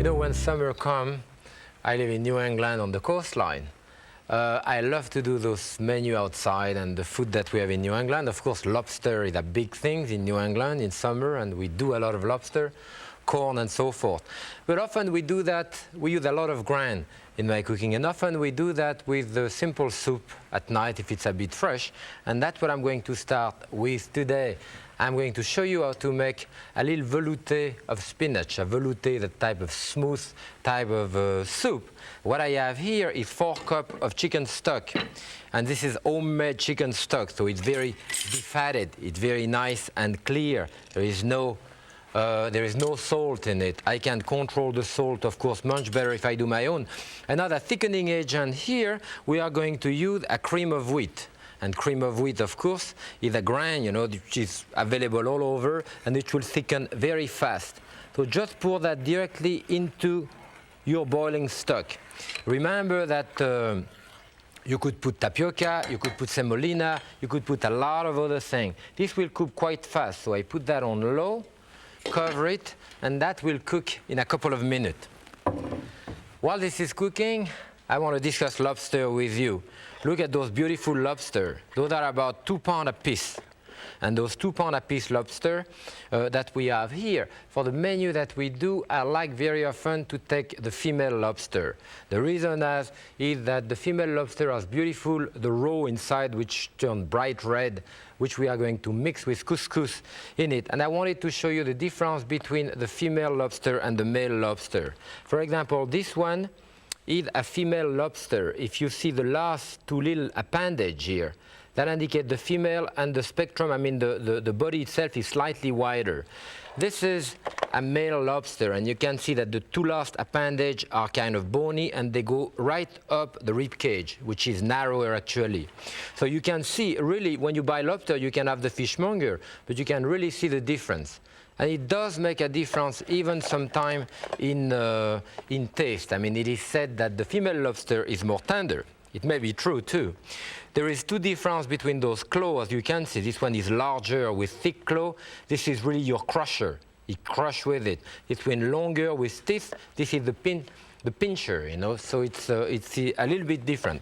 You know, when summer comes, I live in New England on the coastline. I love to do those menu outside and the food that we have in New England. Of course, lobster is a big thing in New England in summer, and we do a lot of lobster, corn and so forth. But often we do that, we use a lot of grain in my cooking, and often we do that with the simple soup at night if it's a bit fresh, and that's what I'm going to start with today. I'm going to show you how to make a little veloute of spinach. A veloute is a type of smooth type of soup. What I have here is 4 cups of chicken stock. And this is homemade chicken stock, so it's very defatted. It's very nice and clear. There is no salt in it. I can control the salt, of course, much better if I do my own. Another thickening agent here, we are going to use a cream of wheat. And cream of wheat, of course, is a grain, you know, which is available all over, and it will thicken very fast. So just pour that directly into your boiling stock. Remember that you could put tapioca, you could put semolina, you could put a lot of other things. This will cook quite fast, so I put that on low, cover it, and that will cook in a couple of minutes. While this is cooking, I want to discuss lobster with you. Look at those beautiful lobster. Those are about 2 pounds a piece. And those 2 pounds a piece lobster that we have here, for the menu that we do, I like very often to take the female lobster. The reason is that the female lobster has beautiful, the roe inside, which turn bright red, which we are going to mix with couscous in it. And I wanted to show you the difference between the female lobster and the male lobster. For example, this one is a female lobster. If you see the last 2 little appendage here, that indicate the female, and the spectrum, I mean the body itself is slightly wider. This is a male lobster, and you can see that the 2 last appendage are kind of bony, and they go right up the rib cage, which is narrower actually. So you can see, really, when you buy lobster, you can have the fishmonger, but you can really see the difference. And it does make a difference even sometimes in taste. I mean, it is said that the female lobster is more tender. It may be true too. There is 2 differences between those claws. You can see this one is larger with thick claw. This is really your crusher. It crushes with it. This one longer with teeth. This is the pincher, you know. So it's a little bit different.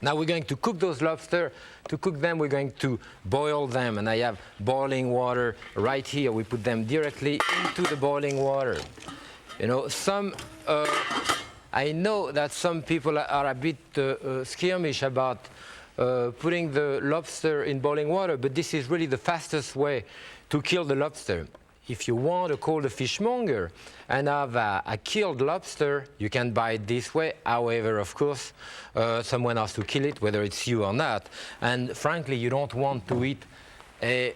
Now we're going to cook those lobster. To cook them, we're going to boil them. And I have boiling water right here. We put them directly into the boiling water. You know, I know that some people are a bit skirmish about putting the lobster in boiling water, but this is really the fastest way to kill the lobster. If you want to call the fishmonger and have a killed lobster, you can buy it this way. However, of course, someone has to kill it, whether it's you or not. And frankly, you don't want to eat a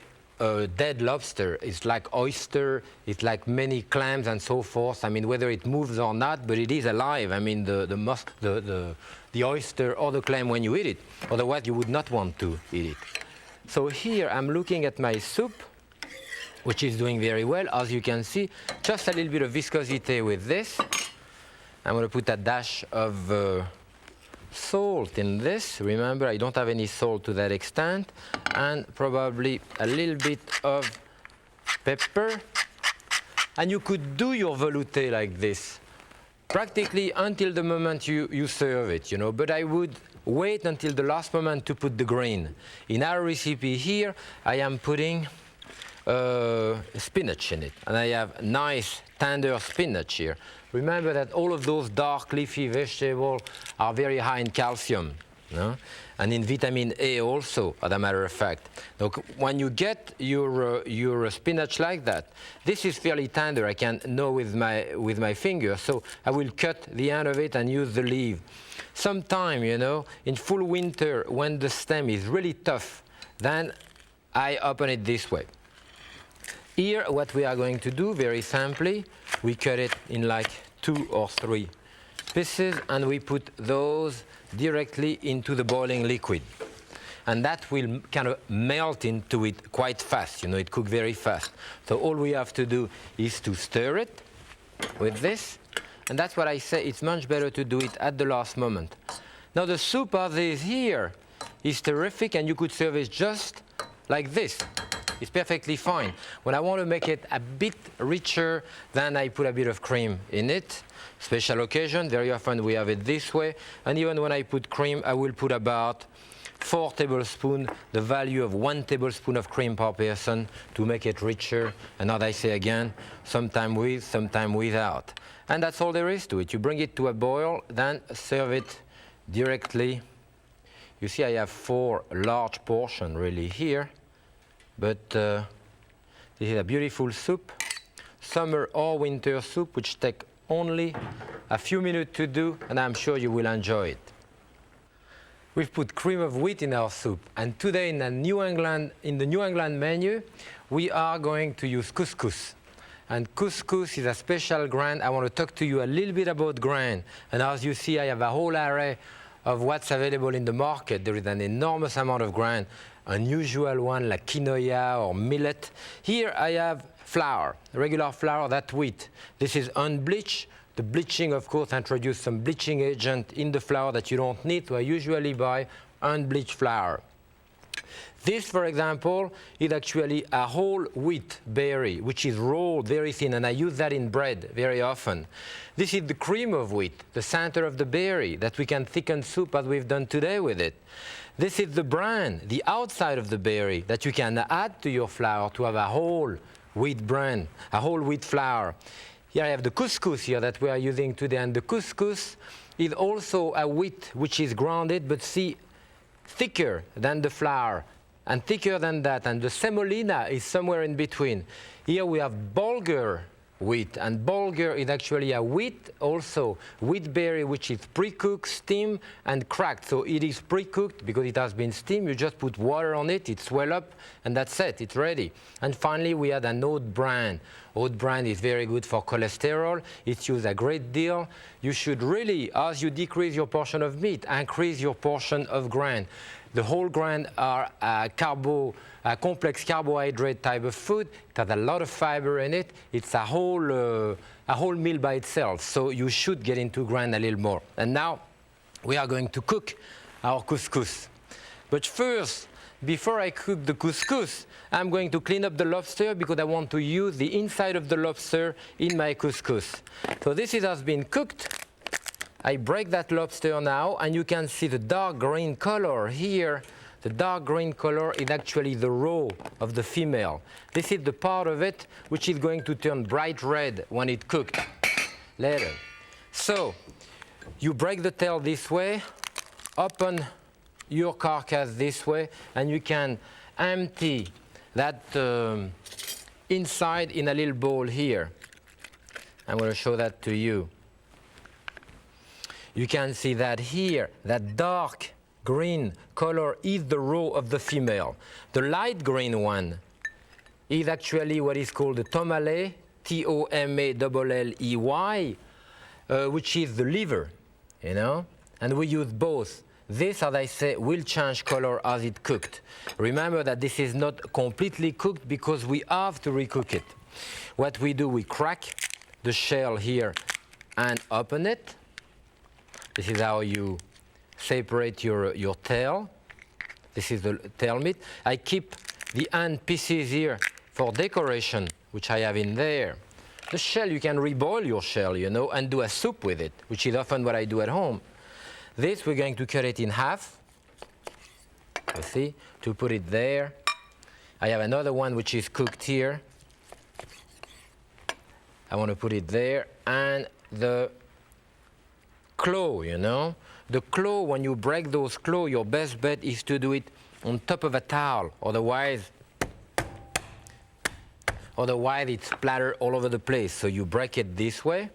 dead lobster. It's like oyster, it's like many clams and so forth. I mean, whether it moves or not, but it is alive. I mean, the oyster or the clam when you eat it. Otherwise, you would not want to eat it. So here, I'm looking at my soup, which is doing very well. As you can see, just a little bit of viscosity with this. I'm going to put a dash of salt in this. Remember, I don't have any salt to that extent. And probably a little bit of pepper. And you could do your veloute like this, practically until the moment you serve it, you know. But I would wait until the last moment to put the grain. In our recipe here, I am putting spinach in it, and I have nice tender spinach here. Remember that all of those dark leafy vegetables are very high in calcium, no? And in vitamin A also, as a matter of fact. Look, when you get your spinach like that, this is fairly tender. I can know with my finger, so I will cut the end of it and use the leaf. Sometime, you know, in full winter, when the stem is really tough, then I open it this way. Here, what we are going to do, very simply, we cut it in like 2 or 3 pieces, and we put those directly into the boiling liquid. And that will kind of melt into it quite fast. You know, it cooks very fast. So all we have to do is to stir it with this. And that's what I say, it's much better to do it at the last moment. Now the soup as is here is terrific, and you could serve it just like this. It's perfectly fine. When I want to make it a bit richer, then I put a bit of cream in it. Special occasion, very often we have it this way. And even when I put cream, I will put about 4 tablespoons, the value of 1 tablespoon of cream per person to make it richer. And as I say again, sometime with, sometime without. And that's all there is to it. You bring it to a boil, then serve it directly. You see I have 4 large portions really here, but this is a beautiful soup, summer or winter soup, which take only a few minutes to do, and I'm sure you will enjoy it. We've put cream of wheat in our soup, and today in the New England menu, we are going to use couscous. And couscous is a special grain. I want to talk to you a little bit about grain. And as you see, I have a whole array of what's available in the market. There is an enormous amount of grain, unusual one like quinoa or millet. Here I have flour, regular flour, that's wheat. This is unbleached. The bleaching, of course, introduced some bleaching agent in the flour that you don't need, so I usually buy unbleached flour. This, for example, is actually a whole wheat berry, which is rolled very thin, and I use that in bread very often. This is the cream of wheat, the center of the berry, that we can thicken soup as we've done today with it. This is the bran, the outside of the berry, that you can add to your flour to have a whole wheat bran, a whole wheat flour. Here I have the couscous here that we are using today, and the couscous is also a wheat which is grounded, but see, thicker than the flour, and thicker than that, and the semolina is somewhere in between. Here we have bulgur wheat, and bulgur is actually a wheat also, wheat berry which is pre-cooked, steamed, and cracked. So it is pre-cooked because it has been steamed. You just put water on it, it swells up, and that's it, it's ready. And finally we had an oat bran. Oat bran is very good for cholesterol. It's used a great deal. You should really, as you decrease your portion of meat, increase your portion of grain. The whole grain are a complex carbohydrate type of food. It has a lot of fiber in it. It's a whole meal by itself. So you should get into grain a little more. And now we are going to cook our couscous. But first, before I cook the couscous, I'm going to clean up the lobster because I want to use the inside of the lobster in my couscous. So this has been cooked. I break that lobster now, and you can see the dark green color here. The dark green color is actually the roe of the female. This is the part of it which is going to turn bright red when it's cooked later. So you break the tail this way, open your carcass this way, and you can empty that inside in a little bowl here. I'm going to show that to you. You can see that here, that dark green color is the roe of the female. The light green one is actually what is called the tomalley, T-O-M-A-L-L-E-Y, which is the liver, you know, and we use both. This, as I say, will change color as it's cooked. Remember that this is not completely cooked because we have to recook it. What we do, we crack the shell here and open it. This is how you separate your tail. This is the tail meat. I keep the end pieces here for decoration, which I have in there. The shell, you can reboil your shell, you know, and do a soup with it, which is often what I do at home. This, we're going to cut it in half, you see, to put it there. I have another one which is cooked here. I want to put it there, and the claw, you know. The claw, when you break those claws, your best bet is to do it on top of a towel. Otherwise it's splattered all over the place. So you break it this way,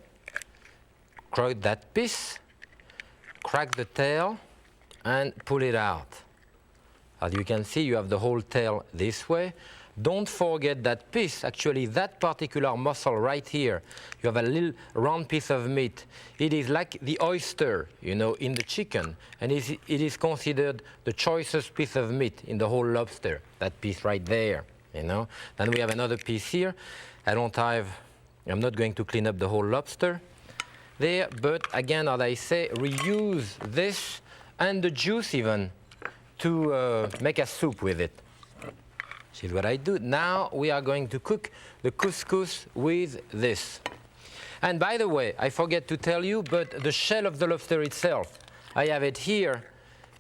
crack that piece, crack the tail, and pull it out. As you can see, you have the whole tail this way. Don't forget that piece, actually that particular muscle right here. You have a little round piece of meat. It is like the oyster, you know, in the chicken. And it is considered the choicest piece of meat in the whole lobster, that piece right there, you know. Then we have another piece here. I'm not going to clean up the whole lobster there, but again, as I say, reuse this and the juice even to make a soup with it. which is what I do. Now we are going to cook the couscous with this. And by the way, I forget to tell you, but the shell of the lobster itself, I have it here.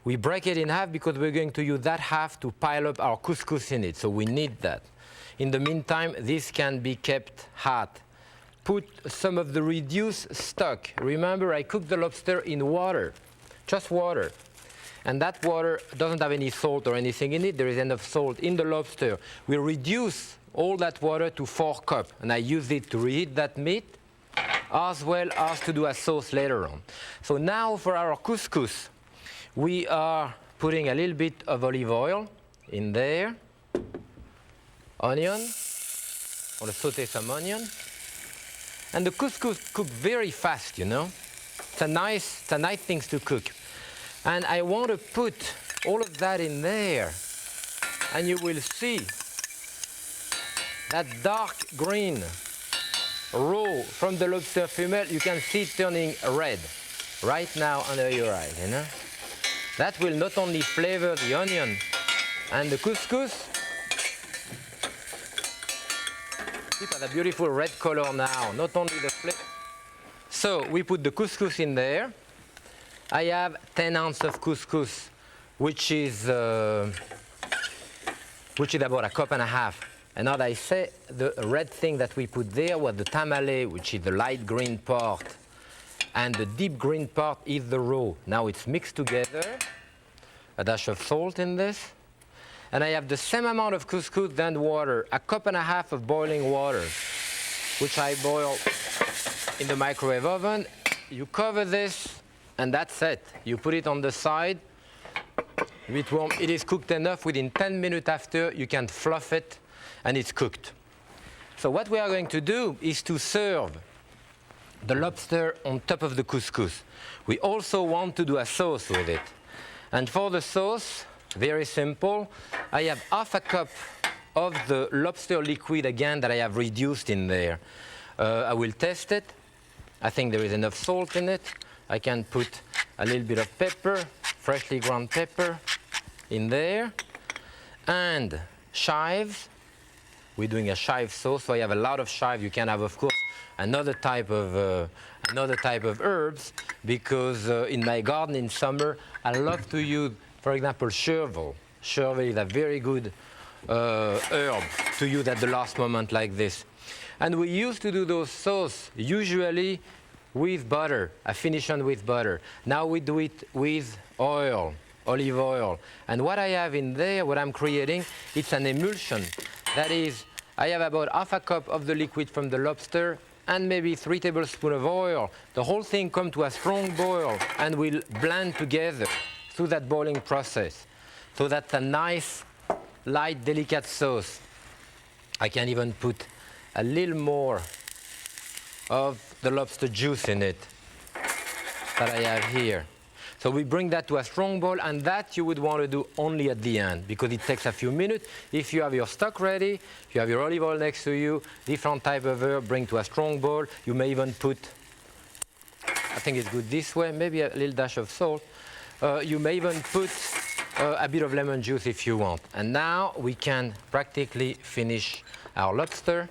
We break it in half because we're going to use that half to pile up our couscous in it, so we need that. In the meantime, this can be kept hot. Put some of the reduced stock. Remember, I cooked the lobster in water, just water. And that water doesn't have any salt or anything in it. There is enough salt in the lobster. We reduce all that water to 4 cups, and I use it to reheat that meat, as well as to do a sauce later on. So now for our couscous, we are putting a little bit of olive oil in there. Onion. I want to saute some onion. And the couscous cooks very fast, you know. It's a nice thing to cook. And I want to put all of that in there. And you will see that dark green raw from the lobster female, you can see it turning red right now under your eyes, you know. That will not only flavor the onion and the couscous. Look at the beautiful red color now, not only the flavor. So we put the couscous in there. I have 10 ounces of couscous, which is about 1.5 cups. And as I say, the red thing that we put there was the tamale, which is the light green part. And the deep green part is the raw. Now it's mixed together. A dash of salt in this. And I have the same amount of couscous than water, 1.5 cups of boiling water, which I boil in the microwave oven. You cover this, and that's it. You put it on the side. Bit warm. It is cooked enough. Within 10 minutes after, you can fluff it, and it's cooked. So what we are going to do is to serve the lobster on top of the couscous. We also want to do a sauce with it. And for the sauce, very simple. I have 1/2 cup of the lobster liquid again that I have reduced in there. I will test it. I think there is enough salt in it. I can put a little bit of pepper, freshly ground pepper in there. And chives. We're doing a chive sauce, so I have a lot of chive. You can have, of course, another type of herbs, because in my garden in summer, I love to use, for example, chervil. Chervil is a very good herb to use at the last moment like this. And we used to do those sauce usually with butter. I finish on with butter. Now we do it with oil, olive oil. And what I have in there, what I'm creating, it's an emulsion. That is, I have about 1/2 cup of the liquid from the lobster and maybe 3 tablespoons of oil. The whole thing comes to a strong boil and will blend together through that boiling process. So that's a nice, light, delicate sauce. I can even put a little more of the lobster juice in it that I have here. So we bring that to a strong boil, and that you would want to do only at the end because it takes a few minutes. If you have your stock ready, if you have your olive oil next to you, different type of herb, bring to a strong boil. You may even put, I think it's good this way, maybe a little dash of salt. You may even put a bit of lemon juice if you want. And now we can practically finish our lobster.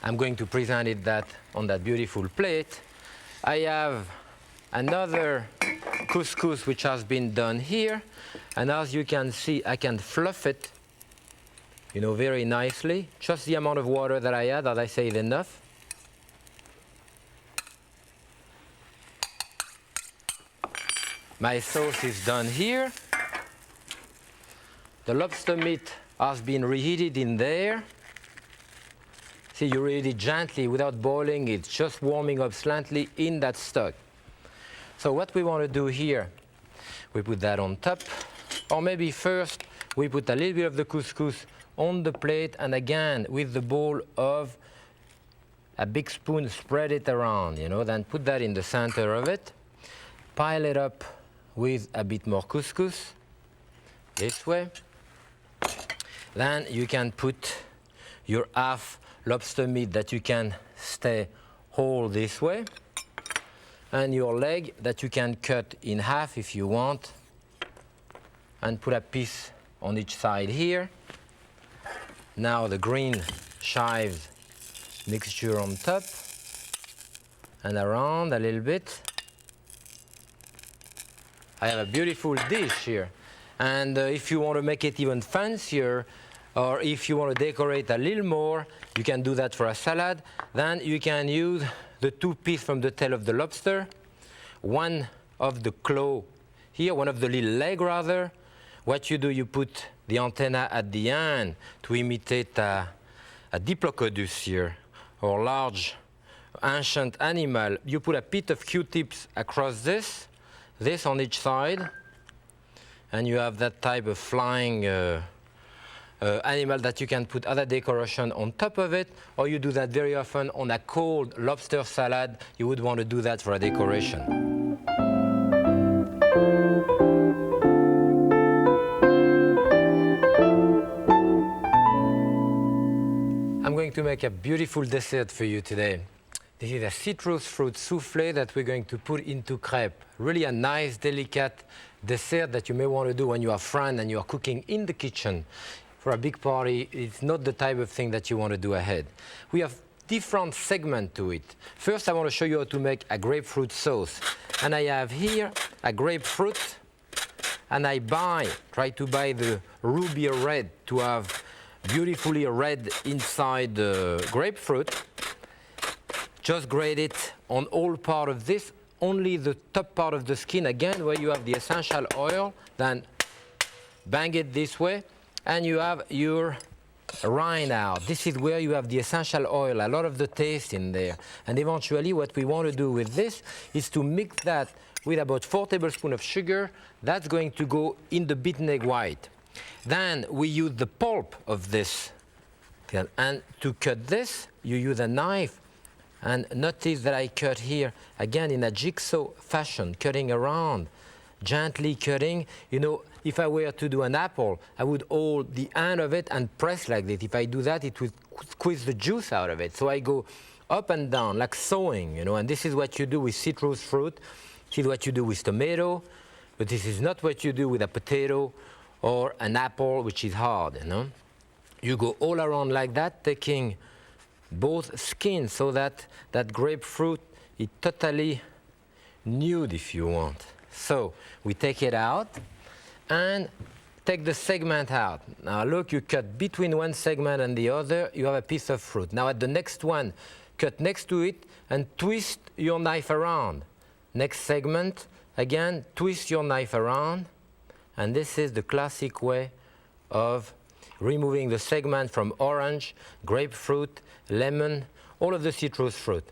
I'm going to present it on that beautiful plate. I have another couscous which has been done here, and as you can see, I can fluff it, you know, very nicely. Just the amount of water that I add, as I say, is enough. My sauce is done here. The lobster meat has been reheated in there. See, you reheat it gently without boiling it, just warming up slightly in that stock. So what we want to do here, we put that on top, or maybe first we put a little bit of the couscous on the plate, and again with the bowl of a big spoon, spread it around, you know, then put that in the center of it, pile it up with a bit more couscous, this way. Then you can put your half lobster meat that you can stay whole this way, and your leg that you can cut in half if you want, and put a piece on each side here. now the green chives mixture on top and around a little bit. I have a beautiful dish here. And if you want to make it even fancier, or if you want to decorate a little more, you can do that for a salad. Then you can use the 2 pieces from the tail of the lobster, one of the claw here, one of the little leg rather. What you do, you put the antenna at the end to imitate a diplodocus here, or large ancient animal. You put a bit of Q-tips across this on each side, and you have that type of flying animal that you can put other decoration on top of it, or you do that very often on a cold lobster salad. You would want to do that for a decoration. I'm going to make a beautiful dessert for you today. This is a citrus fruit soufflé that we're going to put into crepe. Really a nice, delicate dessert that you may want to do when you are friends and you are cooking in the kitchen. For a big party, it's not the type of thing that you want to do ahead. We have different segments to it. First, I want to show you how to make a grapefruit sauce. And I have here a grapefruit, and I try to buy the ruby red to have beautifully red inside the grapefruit. Just grate it on all part of this, only the top part of the skin, again, where you have the essential oil, then bang it this way, and you have your rind out. This is where you have the essential oil, a lot of the taste in there. And eventually what we want to do with this is to mix that with about 4 tablespoons of sugar. That's going to go in the beaten egg white. Then we use the pulp of this. And to cut this, you use a knife. And notice that I cut here, again, in a jigsaw fashion, cutting around, gently cutting. You know, if I were to do an apple, I would hold the end of it and press like this. If I do that, it would squeeze the juice out of it. So I go up and down, like sewing, you know, and this is what you do with citrus fruit. This is what you do with tomato, but this is not what you do with a potato or an apple, which is hard, you know. You go all around like that, taking both skins so that that grapefruit is totally nude, if you want. So we take it out and take the segment out. Now look, you cut between one segment and the other, you have a piece of fruit. Now at the next one, cut next to it and twist your knife around. Next segment, again, twist your knife around. And this is the classic way of removing the segment from orange, grapefruit, lemon, all of the citrus fruit.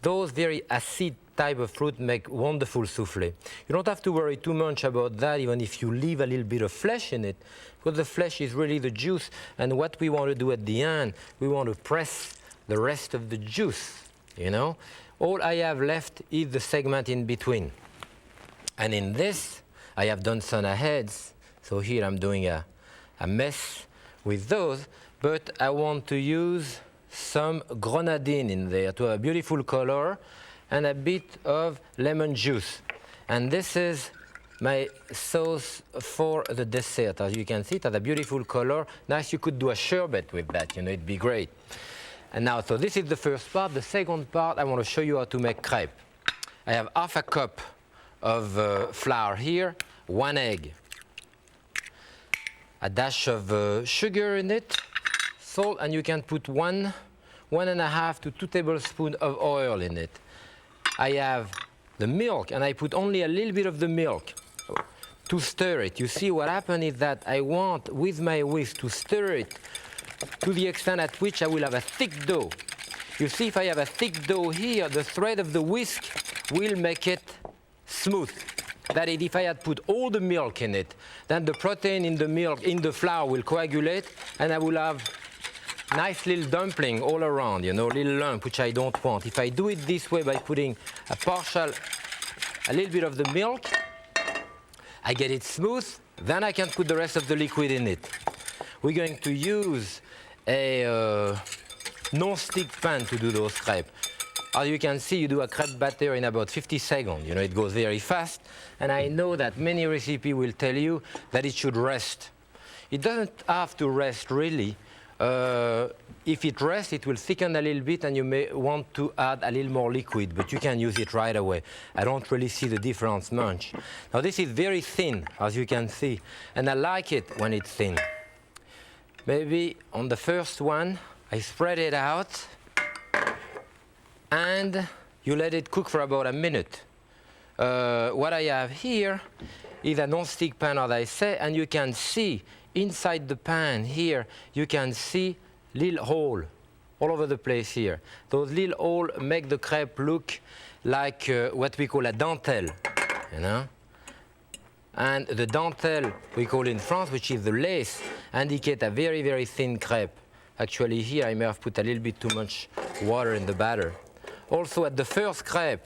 Those very acid type of fruit make wonderful soufflé. You don't have to worry too much about that, even if you leave a little bit of flesh in it, because the flesh is really the juice. And what we want to do at the end, we want to press the rest of the juice, you know. All I have left is the segment in between. And in this, I have done some heads. So here I'm doing a mess with those, but I want to use some grenadine in there to have a beautiful color and a bit of lemon juice. And this is my sauce for the dessert. As you can see, it has a beautiful color. Nice, you could do a sherbet with that, you know, it'd be great. And now, so this is the first part. The second part, I want to show you how to make crepe. I have half a cup of flour here, 1 egg, a dash of sugar in it, salt, and you can put 1.5 to 2 tablespoons of oil in it. I have the milk, and I put only a little bit of the milk to stir it. You see, what happened is that I want, with my whisk, to stir it to the extent at which I will have a thick dough. You see, if I have a thick dough here, the thread of the whisk will make it smooth. That is, if I had put all the milk in it, then the protein in the milk, in the flour, will coagulate, and I will have nice little dumpling all around, you know, little lump, which I don't want. If I do it this way by putting a little bit of the milk, I get it smooth, then I can put the rest of the liquid in it. We're going to use a non-stick pan to do those crepes. As you can see, you do a crepe batter in about 50 seconds. You know, it goes very fast. And I know that many recipes will tell you that it should rest. It doesn't have to rest really. If it rests, it will thicken a little bit, and you may want to add a little more liquid, but you can use it right away. I don't really see the difference much. Now this is very thin, as you can see, and I like it when it's thin. Maybe on the first one, I spread it out, and you let it cook for about a minute. What I have here is a non-stick pan, as I say, and you can see inside the pan here, you can see little hole all over the place here. Those little holes make the crepe look like what we call a dentelle, you know? And the dentelle, we call in France, which is the lace, indicate a very, very thin crepe. Actually here I may have put a little bit too much water in the batter. Also at the first crepe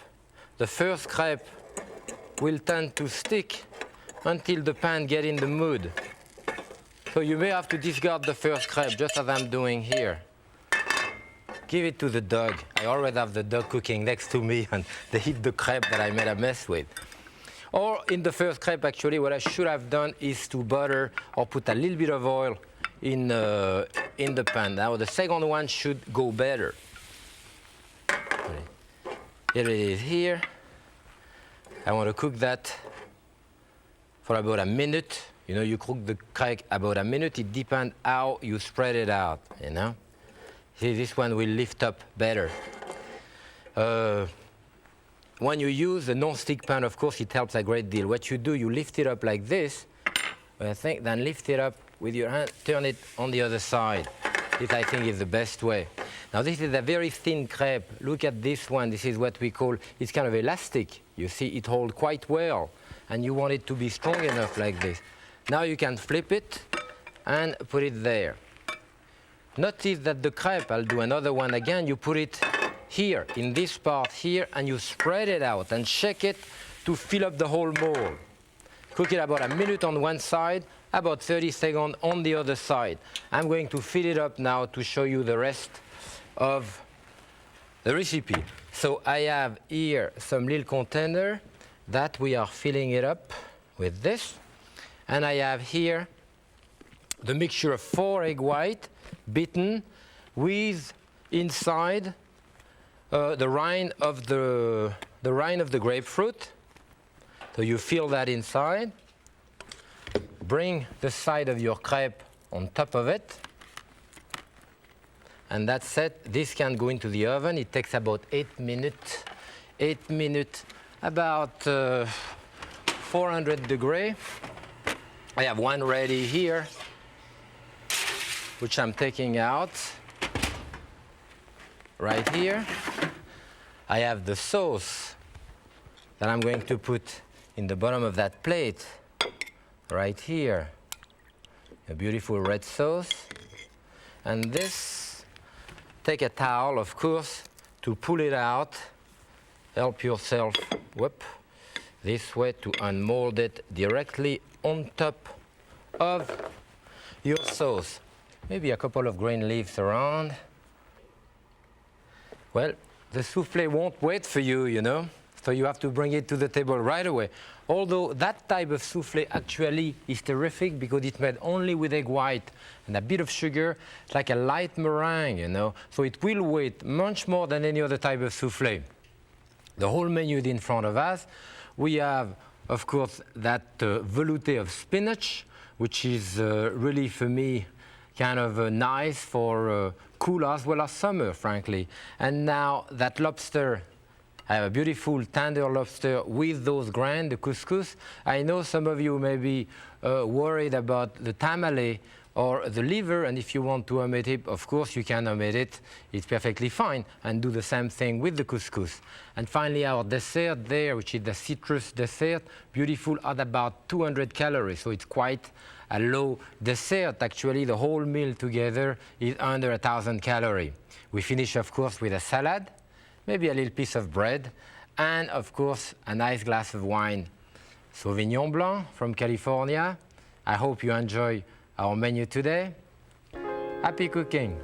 will tend to stick until the pan gets in the mood. So you may have to discard the first crepe, just as I'm doing here. Give it to the dog. I always have the dog cooking next to me, and they eat the crepe that I made a mess with. Or in the first crepe, actually, what I should have done is to butter or put a little bit of oil in the pan. Now the second one should go better. Here it is here. I want to cook that for about a minute. You know, you cook the crepe about a minute. It depends how you spread it out, you know. See, this one will lift up better. When you use a non-stick pan, of course, it helps a great deal. What you do, you lift it up like this, then lift it up with your hand, turn it on the other side. This, I think, is the best way. Now, this is a very thin crepe. Look at this one. This is what we call, it's kind of elastic. You see, it holds quite well, and you want it to be strong enough like this. Now you can flip it and put it there. Notice that the crepe, I'll do another one again, you put it here, in this part here, and you spread it out and shake it to fill up the whole mold. Cook it about a minute on one side, about 30 seconds on the other side. I'm going to fill it up now to show you the rest of the recipe. So I have here some little container that we are filling it up with this. And I have here the mixture of 4 egg whites beaten with inside the rind of the grapefruit. So you fill that inside. Bring the side of your crepe on top of it. And that's it. This can go into the oven. It takes about 8 minutes. 8 minutes, about 400 degrees. I have one ready here, which I'm taking out right here. I have the sauce that I'm going to put in the bottom of that plate right here. A beautiful red sauce. And this, take a towel, of course, to pull it out. Help yourself, whoop, this way to unmold it directly on top of your sauce. Maybe a couple of green leaves around. Well, the soufflé won't wait for you, you know, so you have to bring it to the table right away. Although that type of soufflé actually is terrific because it's made only with egg white and a bit of sugar. It's like a light meringue, you know, so it will wait much more than any other type of soufflé. The whole menu is in front of us. We have, of course, that veloute of spinach, which is really, for me, kind of nice for cool as well as summer, frankly. And now that lobster, I have a beautiful tender lobster with those grains, the couscous. I know some of you may be worried about the tamale or the liver, and if you want to omit it, of course you can omit it. It's perfectly fine, and do the same thing with the couscous. And finally, our dessert there, which is the citrus dessert, beautiful, at about 200 calories, so it's quite a low dessert. Actually, the whole meal together is under 1,000 calories. We finish, of course, with a salad, maybe a little piece of bread, and, of course, a nice glass of wine. Sauvignon Blanc from California. I hope you enjoy our menu today. Happy cooking!